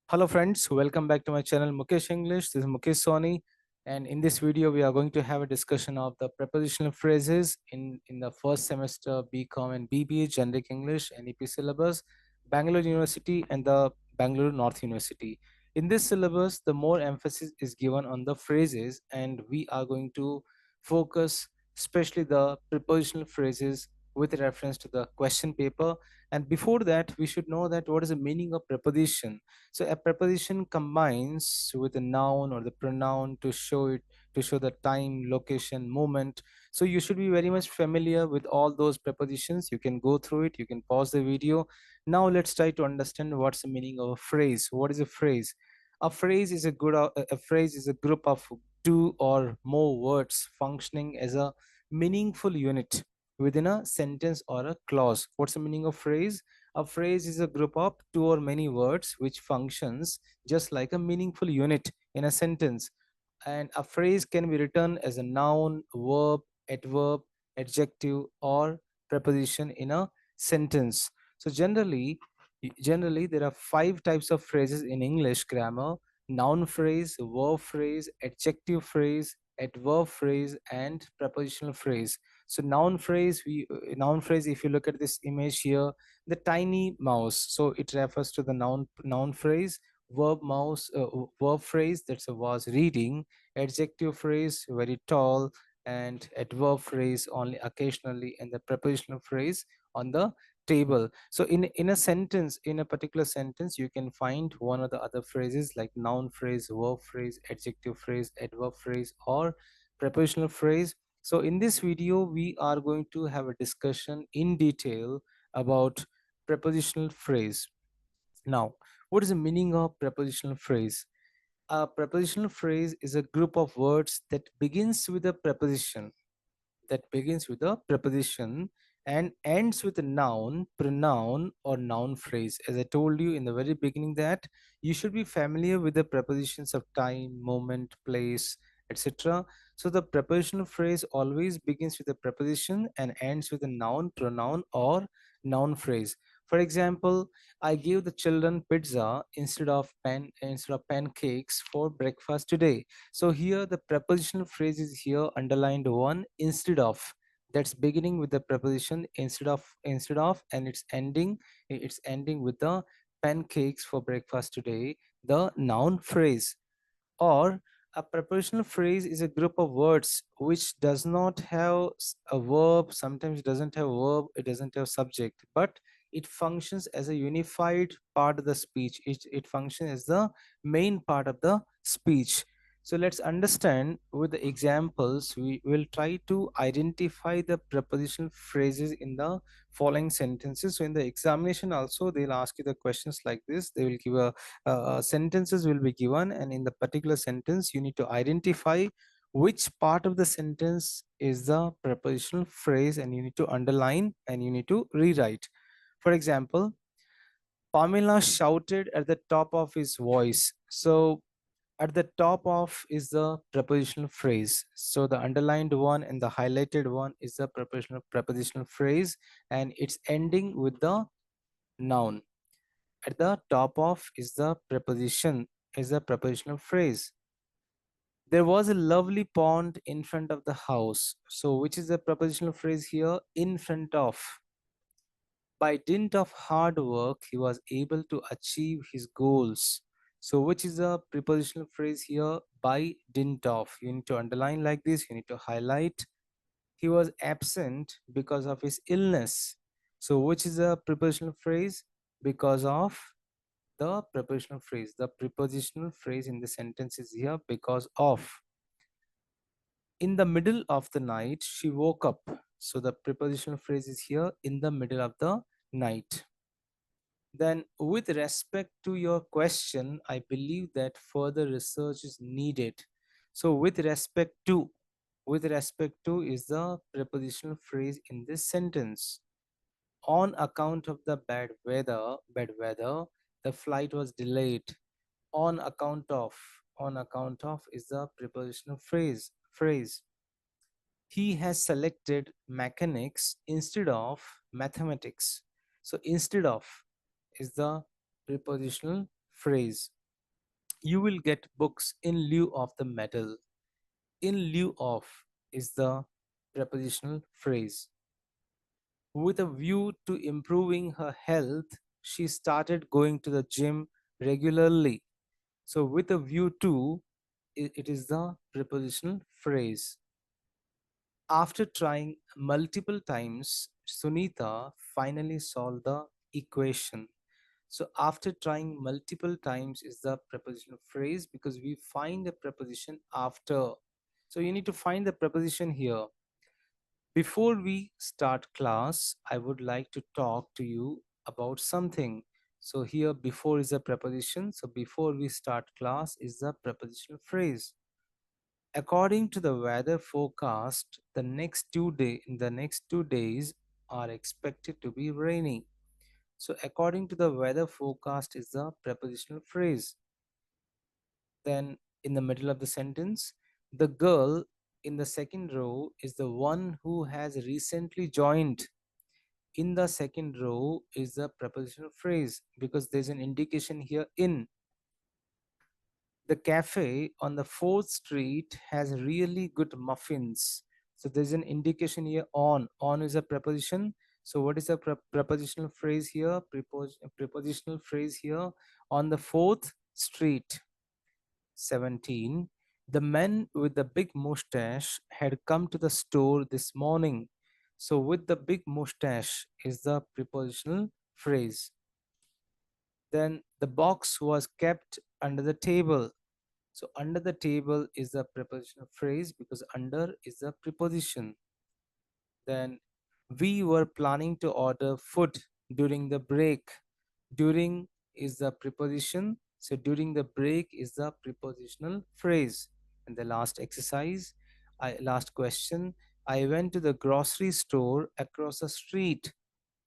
Hello friends, welcome back to my channel Mukesh English. This is Mukesh Soni, and in this video we are going to have a discussion of the prepositional phrases in the first semester BCom and BBA Generic English NEP syllabus, Bangalore University and the Bangalore North University. In this syllabus, the more emphasis is given on the phrases, and we are going to focus especially the prepositional phrases with reference to the question paper. And before that, we should know that what is the meaning of preposition. So a preposition combines with a noun or the pronoun to show the time, location, moment. So you should be very much familiar with all those prepositions. You can go through it, you can pause the video. Now let's try to understand what's the meaning of a phrase. What is a phrase? A phrase is a phrase is a group of two or more words functioning as a meaningful unit within a sentence or a clause. What's the meaning of phrase? A phrase is a group of two or many words which functions just like a meaningful unit in a sentence. And a phrase can be written as a noun, verb, adverb, adjective, or preposition in a sentence. So generally there are five types of phrases in English grammar: noun phrase, verb phrase, adjective phrase, adverb phrase, and prepositional phrase. So noun phrase, if you look at this image here, the tiny mouse, so it refers to the noun phrase. Verb phrase, that's a was reading. Adjective phrase, very tall. And adverb phrase, only occasionally. And the prepositional phrase, on the table. So in a sentence, in a particular sentence, you can find one or the other phrases like noun phrase, verb phrase, adjective phrase, adverb phrase, or prepositional phrase. So in this video we are going to have a discussion in detail about prepositional phrase. Now, what is the meaning of prepositional phrase? A prepositional phrase is a group of words that begins with a preposition and ends with a noun, pronoun, or noun phrase. As I told you in the very beginning, that you should be familiar with the prepositions of time, moment, place, etc. So the prepositional phrase always begins with a preposition and ends with a noun, pronoun, or noun phrase. For example, I gave the children pizza instead of pancakes for breakfast today. So here the prepositional phrase is here underlined one, instead of. That's beginning with the preposition instead of, and it's ending with the pancakes for breakfast today, the noun phrase. Or a prepositional phrase is a group of words which does not have a verb. Sometimes it doesn't have a verb, it doesn't have subject, but it functions as a unified part of the speech. It functions as the main part of the speech. So let's understand with the examples. We will try to identify the prepositional phrases in the following sentences. So in the examination also, they'll ask you the questions like this. They will give a sentences will be given, and in the particular sentence you need to identify which part of the sentence is the prepositional phrase, and you need to underline and you need to rewrite. For example, Pamela shouted at the top of his voice. So at the top of is the prepositional phrase, so the underlined one and the highlighted one is the prepositional phrase, and it's ending with the noun. At the top of is the prepositional phrase. There was a lovely pond in front of the house. So which is the prepositional phrase here? In front of. By dint of hard work, he was able to achieve his goals. So which is the prepositional phrase here? By dint of. You need to underline like this. You need to highlight. He was absent because of his illness. So which is the prepositional phrase? Because of. The prepositional phrase. The prepositional phrase in the sentence is here, because of. In the middle of the night, she woke up. So the prepositional phrase is here, in the middle of the night. Then, with respect to your question, I believe that further research is needed. So, with respect to is the prepositional phrase in this sentence. On account of the bad weather, the flight was delayed. On account of, on account of is the prepositional phrase. He has selected mechanics instead of mathematics. So instead of is the prepositional phrase. You will get books in lieu of the medal. In lieu of is the prepositional phrase. With a view to improving her health, she started going to the gym regularly. So, with a view to, it is the prepositional phrase. After trying multiple times, Sunita finally solved the equation. So, after trying multiple times is the prepositional phrase because we find the preposition after. So, you need to find the preposition here. Before we start class, I would like to talk to you about something. So, here before is a preposition. So, before we start class is the prepositional phrase. According to the weather forecast, the next 2 days are expected to be rainy. So according to the weather forecast is the prepositional phrase. Then in the middle of the sentence, the girl in the second row is the one who has recently joined. In the second row is the prepositional phrase because there's an indication here in. The cafe on the 4th street has really good muffins. So there's an indication here on. On is a preposition. So what is the prepositional phrase here? Prepositional phrase here. On the 4th street. 17. The man with the big mustache had come to the store this morning. So with the big mustache is the prepositional phrase. Then the box was kept under the table. So under the table is the prepositional phrase because under is the preposition. Then we were planning to order food during the break. During is the preposition. So during the break is the prepositional phrase. And the last exercise, last question. I went to the grocery store across the street.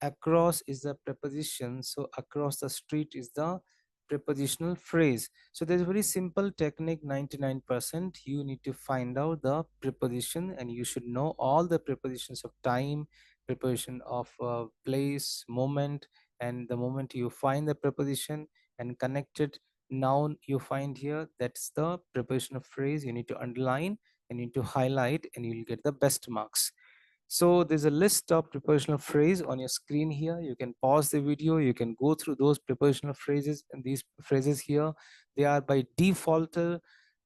Across is the preposition, so across the street is the prepositional phrase. So there's a very simple technique. 99% you need to find out the preposition, and you should know all the prepositions of time, preposition of place, moment. And the moment you find the preposition and connected noun you find here, that's the prepositional phrase. You need to underline and you need to highlight, and you'll get the best marks. So there's a list of prepositional phrase on your screen here. You can pause the video. You can go through those prepositional phrases, and these phrases here, they are by default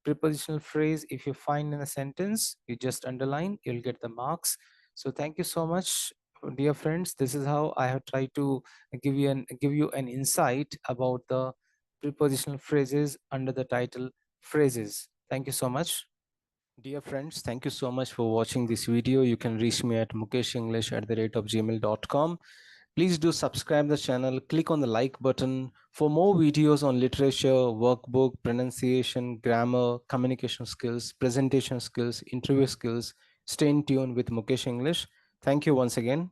prepositional phrase. If you find in a sentence, you just underline, you'll get the marks. So thank you so much, dear friends. This is how I have tried to give you an insight about the prepositional phrases under the title phrases. Thank you so much. Dear friends, thank you so much for watching this video. You can reach me at mukeshenglish@gmail.com. Please do subscribe the channel, click on the like button for more videos on literature, workbook, pronunciation, grammar, communication skills, presentation skills, interview skills. Stay in tune with Mukesh English. Thank you once again.